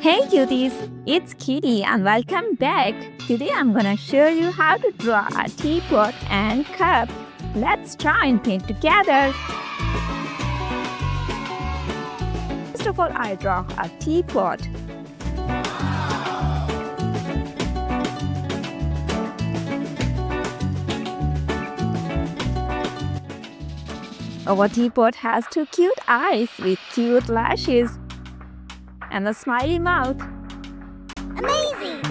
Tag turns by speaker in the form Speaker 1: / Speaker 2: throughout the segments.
Speaker 1: Hey cuties, it's Kitty and welcome back. Today I'm gonna show you how to draw a teapot and cup. Let's try and paint together. First of all, I draw a teapot. Our teapot has two cute eyes with cute lashes and a smiley mouth.
Speaker 2: Amazing!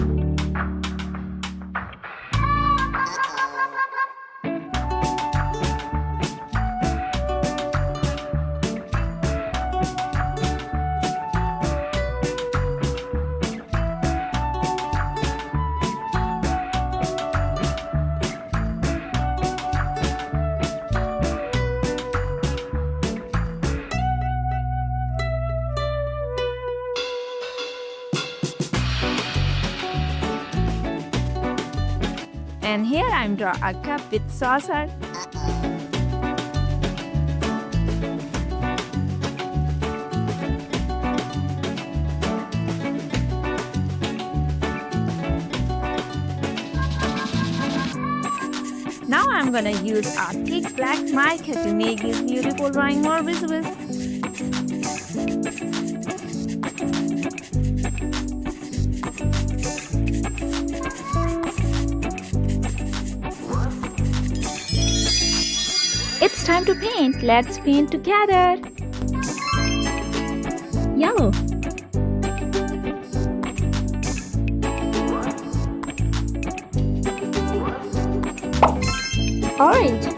Speaker 1: And here I'm drawing a cup with saucer. Now I'm gonna use a thick black mica to make this beautiful drawing more visible. It's time to paint. Let's paint together. Yellow. Orange.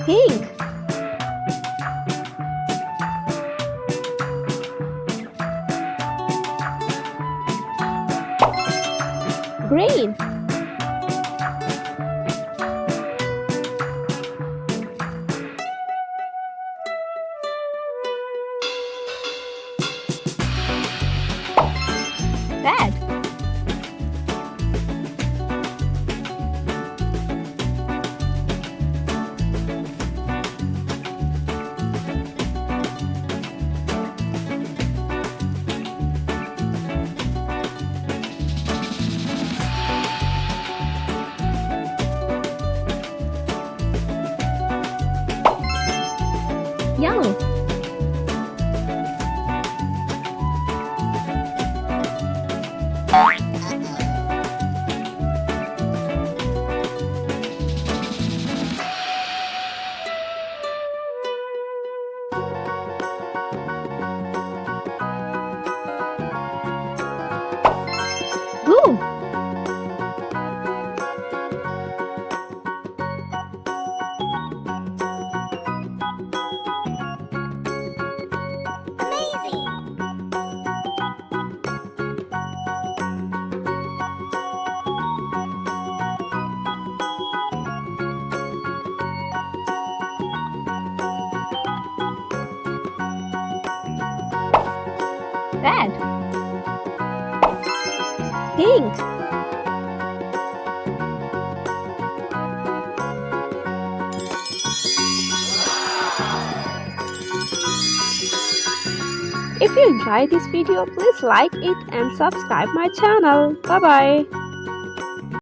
Speaker 1: Pink. Green. Red. Yellow. Blue. Red. Pink. If you enjoyed this video, please like it and subscribe my channel. Bye bye.